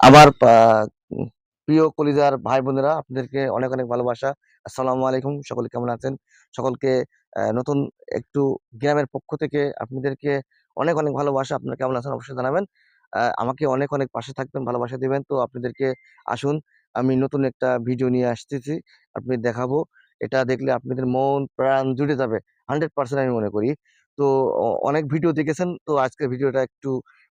আমার প্রিয় কলিজার ভাই বোনেরা, আপনাদেরকে অনেক অনেক ভালোবাসা। আসসালামু আলাইকুম। সকলে কেমন আছেন? সকলকে নতুন একটু গ্রামের পক্ষ থেকে আপনাদেরকে অনেক অনেক ভালোবাসা। আপনারা কেমন আছেন অবশ্যই জানাবেন। আমাকে অনেক অনেক পাশে থাকবেন, ভালোবাসা দিবেন। তো আপনাদেরকে আসুন, আমি নতুন একটা ভিডিও নিয়ে আসতেছি, আপনি দেখাবো। এটা দেখলে আপনাদের মন প্রাণ জুড়ে যাবে, 100% আমি মনে করি। তো অনেক ভিডিও দেখেছেন, তো আজকের ভিডিওটা একটু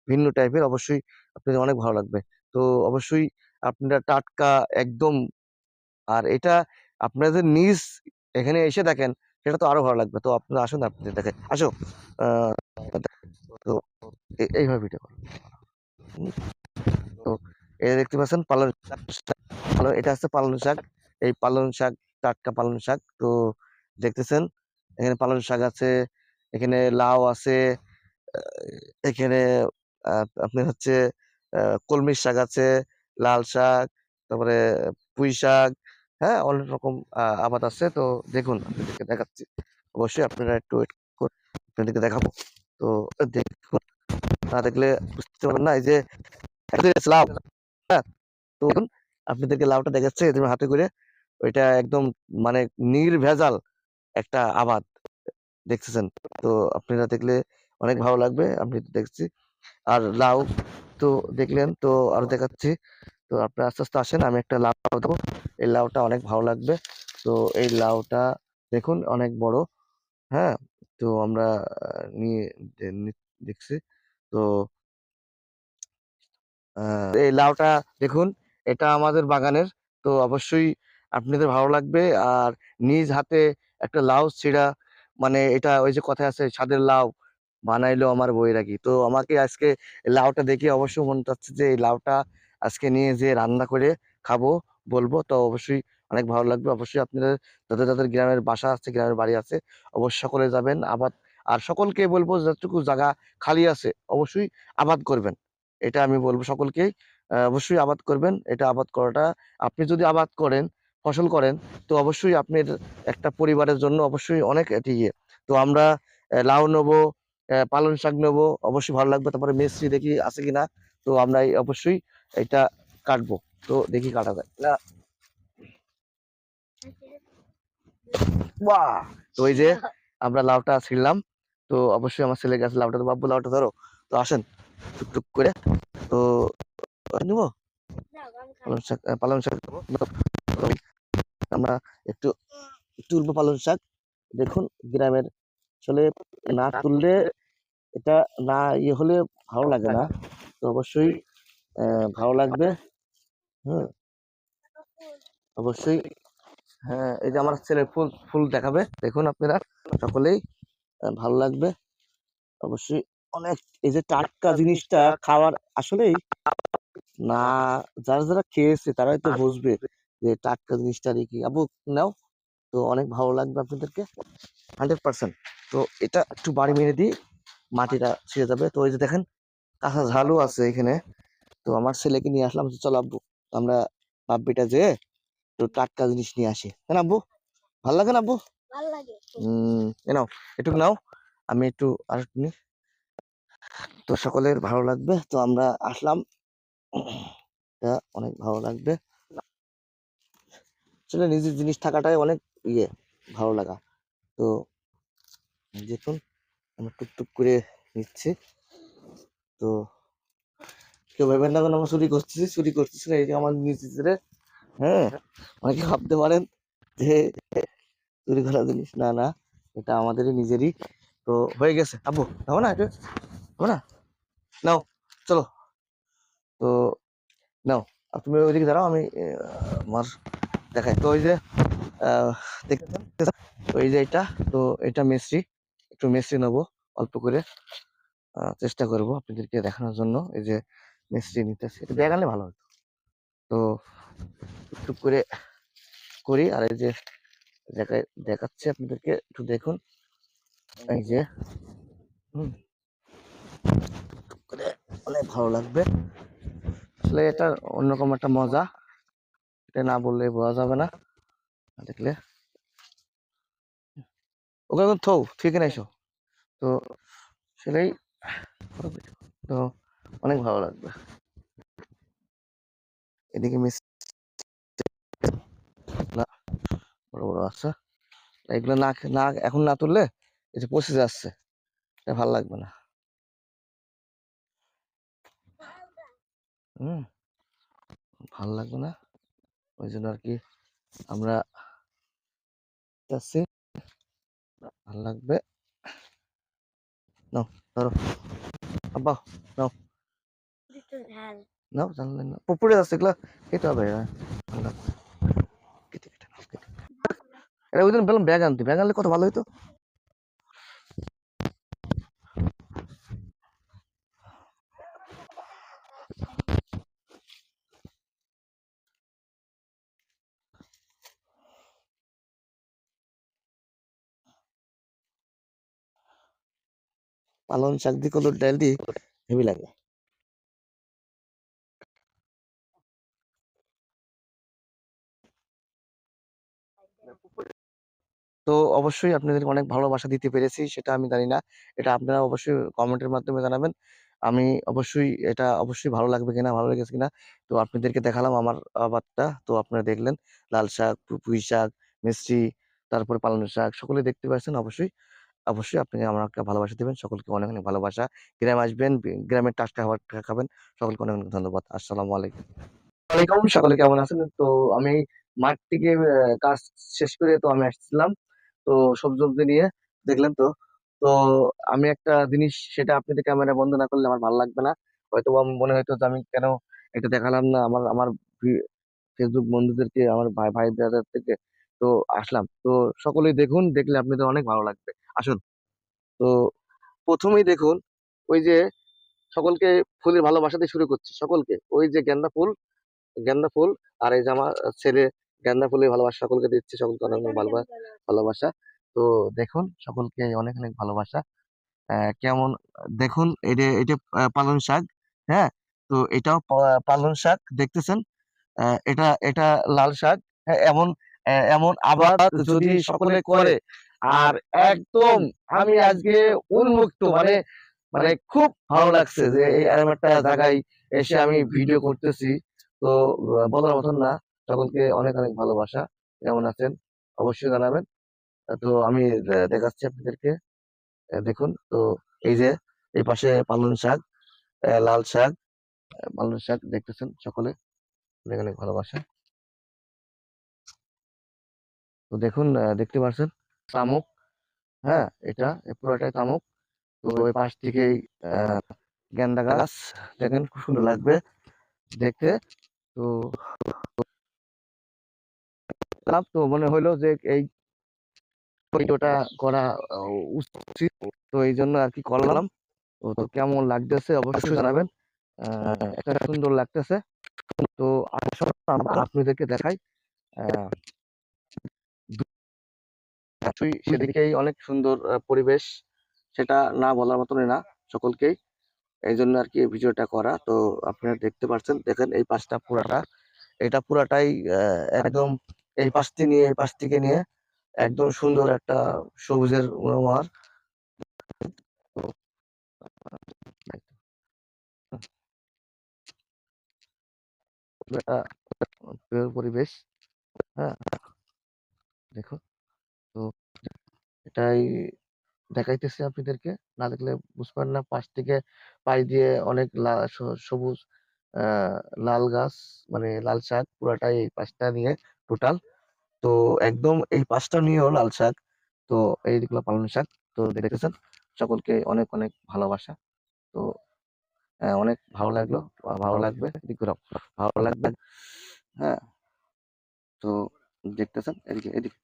ভিন্ন টাইপের, অবশ্যই আপনাদের অনেক ভালো লাগবে। তো অবশ্যই আপনারা টাটকা একদম। আর এটা আপনাদের নিজ এখানে এসে দেখেন, সেটা তো আরো ভালো লাগবে। তো আপনারা আসুন, আপনাদের দেখে আসো। আহ, তো এইভাবে ভিডিও করো। তো এটা দেখতে পাচ্ছেন পালং শাক। এটা হচ্ছে পালং শাক। এই পালং শাক, টাটকা পালং শাক। তো দেখতেছেন এখানে পালং শাক আছে, এখানে লাউ আছে, এখানে আপনি হচ্ছে কলমি শাক আছে, লাল শাক, তারপরে পুঁই শাক। হ্যাঁ, অনেক রকম আবাদ আছে। তো দেখুন, আপনাদেরকে দেখাচ্ছি। অবশ্যই আপনারা একটু wait করুন, আপনাদেরকে দেখাবো। তো দেখুন, না দেখলে বুঝতে পারবেন না। এই যে এটা হচ্ছে লাউ। হ্যাঁ, তো দেখুন, আপনাদেরকে লাউটা দেখাচ্ছে এদের হাতে করে। ওইটা একদম মানে নির্ভেজাল একটা আবাদ, দেখতেছেন। তো আপনারা দেখলে অনেক ভালো লাগবে। আমি তো দেখছি। আর লাউ তো দেখলেন, তো আরো দেখাচ্ছি। তো আপনারা আস্তে আস্তে আসেন, আমি একটা লাউ দেবো। এই লাউটা অনেক ভালো লাগবে। তো এই লাউটা দেখুন অনেক বড়। হ্যাঁ, তো আমরা নিয়ে দেখছি। তো এই লাউটা দেখুন, এটা আমাদের বাগানের। তো অবশ্যই আপনাদের ভালো লাগবে। আর নিজ হাতে একটা লাউ ছিঁড়া, মানে এটা ওই যে কথা আছে, স্বাদের লাউ বানাইলো আমার বৈরাগী। তো আমাকে আজকে এই লাউটা দেখে অবশ্যই মনে চাচ্ছে যে এই লাউটা আজকে নিয়ে যে রান্না করে খাবো, বলবো। তো অবশ্যই অনেক ভালো লাগবে। অবশ্যই আপনাদের যাদের যাদের গ্রামের বাসা আছে, গ্রামের বাড়ি আছে, অবশ্যই সকলে যাবেন আবাদ। আর সকলকে বলবো, যতটুকু জায়গা খালি আছে অবশ্যই আবাদ করবেন। এটা আমি বলবো সকলকেই। অবশ্যই আবাদ করবেন। এটা আবাদ করাটা, আপনি যদি আবাদ করেন, ফসল করেন, তো অবশ্যই আপনার একটা পরিবারের জন্য অবশ্যই অনেক এটি ইয়ে। তো আমরা লাউ নেবো, পালং শাক নেবো, অবশ্যই ভালো লাগবে। তারপরে মিষ্টি দেখি আছে কিনা। তো আমরা অবশ্যই এটা কাটবো। তো দেখি কাটা যায় না। বাহ! তো ওই যে আমরা লাউটা ছিঁড়লাম। তো অবশ্যই আমার ছেলে গাছ লাউটা, তো বাবু লাউটা ধরো। তো আসেন টুকটুক করে। তো নিবো পালং শাক নেবো। আমরা একটু তুলবো পালং শাক। দেখুন, গ্রামের আসলে না তুললে, এটা না ইয়ে হলে ভালো লাগে না। তো অবশ্যই ভালো লাগবে। হুম, অবশ্যই। হ্যাঁ, এই যে আমার ছেলে ফুল ফুল দেখাবে, দেখুন আপনারা সকলেই। ভালো লাগবে অবশ্যই অনেক। এই যে টাটকা জিনিসটা খাওয়ার আসলেই না, যারা যারা খেয়েছে তারাই তো বুঝবে যে টাটকা জিনিসটা কি। আবু নাও, তো অনেক ভালো লাগবে আপনাদেরকে, 100%। তো এটা একটু বাড়ি মেরে দিই, মাটিটা ছিঁড়ে যাবে। তো ওই যে দেখেন কাঁচা ঝালও আছে এখানে। তো আমার ছেলেকে নিয়ে আসলাম যে চল আব্বু, আমরা বাপ্পিটা যে একটু টাটকা জিনিস নিয়ে আসি। হ্যাঁ আব্বু, ভালো লাগে না আব্বু? এ নাও, একটু নাও, আমি একটু আর একটু নিই। তো সকলের ভালো লাগবে। তো আমরা আসলাম, এটা অনেক ভালো লাগবে। আসলে নিজের জিনিস থাকাটাই অনেক ইয়ে, ভালো লাগা। তো দেখুন, আমরা টুকটুক করে নিচ্ছি। তো কেউ ভেবেন না আমরা চুরি করতেছি না, এই যে আমার নিজেদের। হ্যাঁ, অনেকে ভাবতে পারেন যে চুরি করা জিনিস, না না, এটা আমাদেরই নিজেরই। তো হয়ে গেছে আব্বু, যাবো না এটা, যাবো না, নাও চলো। তো নাও, আর তুমি ওইদিকে দাঁড়াও, আমি আমার দেখাই। তো ওই যে আহ দেখতেছেন, ওই যে এটা, তো এটা মিষ্টি, একটু মিষ্টি নেবো অল্প করে। চেষ্টা করব আপনাদেরকে দেখানোর জন্য। এই যে মিষ্টি নিতেছি, এটা দেখালে ভালো হতো। তো টুকটুক করে করি। আর এই যে দেখাচ্ছি আপনাদেরকে, একটু দেখুন। এই যে হুম, টুকটুক করে অনেক ভালো লাগবে। আসলে এটা অন্যরকম একটা মজা, এটা না বললে বোঝা যাবে না, না দেখলে। ওকে এখন থৌ ঠিক না এসো। তো সেটাই, তো অনেক ভালো লাগবে। এদিকে মিষ্টি বড় বড় আছে, এগুলো না না এখন না তুললে এই যে পচে যাচ্ছে, এটা ভালো লাগবে না। ভালো লাগবে না, ওই জন্য আর কি আমরা যাচ্ছি। ভালো লাগবে। নাও ধরো আব্বা, নাও নাও, জানলে না পুকুরে যাচ্ছে, এগুলা খেতে হবে। ভালো লাগবে। কেটে কেটে নাও, কেটে। এটা ওই জন্য বললাম ব্যাগ আনতে, ব্যাগ আনলে কত ভালো হইতো। পালং শাক দিয়ে কলুর ডাল দিয়ে হেভি লাগে। তো অবশ্যই আপনাদেরকে অনেক ভালোবাসা দিতে পেরেছি, সেটা আমি জানি না, এটা আপনারা অবশ্যই কমেন্টের মাধ্যমে জানাবেন। আমি অবশ্যই এটা অবশ্যই ভালো লাগবে কিনা, ভালো লেগেছে কিনা। তো আপনাদেরকে দেখালাম আমার আবাদটা, তো আপনারা দেখলেন লাল শাক, পুঁই শাক, মিষ্টি, তারপরে পালং শাক, সকলে দেখতে পাচ্ছেন। অবশ্যই অবশ্যই আপনি আমাকে ভালোবাসা দেবেন। সকলকে অনেক অনেক ভালোবাসা। গ্রামে আসবেন, গ্রামের টাটকা খাবার খাবেন। সকলকে অনেক অনেক ধন্যবাদ। আসসালামু আলাইকুম। ওয়ালাইকুম, সকলে কেমন আছেন? তো আমি মাঠ থেকে কাজ শেষ করে তো আমি আসছিলাম, তো সবজি টবজি নিয়ে, দেখলেন তো। তো আমি একটা জিনিস, সেটা আপনাদের ক্যামেরা বন্ধ না করলে আমার ভালো লাগবে না। হয়তো আমার মনে হয়তো যে আমি কেন এটা দেখালাম না আমার আমার ফেসবুক বন্ধুদেরকে, আমার ভাই ভাই ব্রাদার থেকে। তো আসলাম, তো সকলেই দেখুন, দেখলে আপনাদের অনেক ভালো লাগবে। আসুন। তো প্রথমেই দেখুন, ওই যে সকলকে ফুলের ভালোবাসা দিয়ে শুরু করছি। সকলকে ওই যে গেন্দা ফুল, আর এই যে আমার ছেলে গেন্দা ফুলের ভালোবাসা সকলকে দিচ্ছে, সকলকে অনেক অনেক ভালোবাসা। তো দেখুন, সকলকে অনেক অনেক ভালোবাসা। কেমন দেখুন, এটা এটা পালং শাক। হ্যাঁ, তো এটাও পালং শাক দেখতেছেন। এটা এটা লাল শাক। হ্যাঁ, এমন এমন আবাদ যদি সকলে করে, আর একদম আমি আজকে উন্মুক্ত, মানে মানে খুব ভালো লাগছে যে এই এরকম একটা জায়গায় এসে আমি ভিডিও করতেছি। তো বলার মতন না। সকলকে অনেক অনেক ভালোবাসা। কেমন আছেন অবশ্যই জানাবেন। তো আমি দেখাচ্ছি আপনাদেরকে। দেখুন তো, এই যে এই পাশে পালং শাক, লাল শাক, পালং শাক দেখতেছেন সকলে, অনেক অনেক ভালোবাসা। তো দেখুন, দেখতে পাচ্ছেন শামুক। হ্যাঁ, এটা পুরোটাই শামুক। তো ওই পাশ থেকেই আহ গেন্দা গাছ, দেখেন খুব সুন্দর লাগবে দেখতে। তো তো মনে হইলো যে এই ভিডিওটা করা উচিত, তো এই জন্য আর কি করলাম। তো কেমন লাগতেছে অবশ্যই জানাবেন। একটা সুন্দর লাগতেছে। তো আসলে আপনাদেরকে দেখাই। আহ সেদিকেই অনেক সুন্দর পরিবেশ, সেটা না বলার মতনই না সকলকেই। এই জন্য আর কি ভিডিওটা করা। তো আপনারা দেখতে পাচ্ছেন, দেখেন এই পাশটা পুরাটা, এটা পুরাটাই একদম এই পাশ থেকে নিয়ে এই পাশ থেকে নিয়ে একদম সুন্দর একটা সবুজের মনোহার। একটা পরিবেশ। হ্যাঁ, দেখো। তো এটাই দেখাইতেছি আপনাদেরকে, না দেখলে বুঝবেন না। পাশ থেকে পাশ দিয়ে অনেক সবুজ আহ লাল গাছ, মানে লাল শাক পুরাটাই এই পাশটা নিয়ে টোটাল। তো একদম এই পাশটা নিয়েও লাল শাক। তো এই দিকগুলো পালং শাক। তো দেখতেছেন, সকলকে অনেক অনেক ভালোবাসা। তো অনেক ভালো লাগলো, ভালো লাগবে, এদিকে ভালো লাগবে। হ্যাঁ, তো দেখতেছেন এদিকে এদিকে।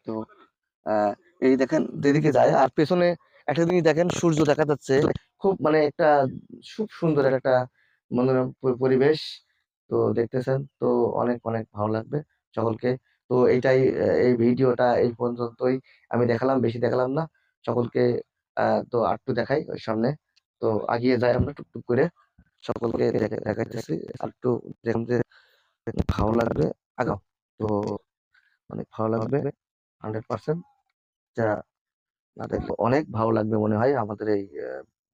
তো আহ এই দেখেন যেদিকে যায়, আর পেছনে একটা জিনিস দেখেন, সূর্য দেখা যাচ্ছে। খুব মানে একটা খুব সুন্দর একটা মনোরম পরিবেশ। তো দেখতেছেন, তো অনেক অনেক ভালো লাগবে সকলকে। তো এইটাই, এই ভিডিওটা এই পর্যন্তই আমি দেখালাম, বেশি দেখালাম না সকলকে। তো আরেকটু দেখাই ওই সামনে। তো আগিয়ে যাই আমরা টুকটুক করে, সকলকে দেখাইতেছি আরেকটু। দেখুন যে ভালো লাগবে, আগাও। তো অনেক ভালো লাগবে, 100%। যা না দেখলে অনেক ভালো লাগবে মনে হয় আমাদের এই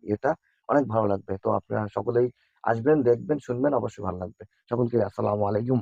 ইয়েটা, অনেক ভালো লাগবে। তো আপনারা সকলেই আসবেন, দেখবেন, শুনবেন, অবশ্যই ভালো লাগবে। সকলকে আসসালামু আলাইকুম।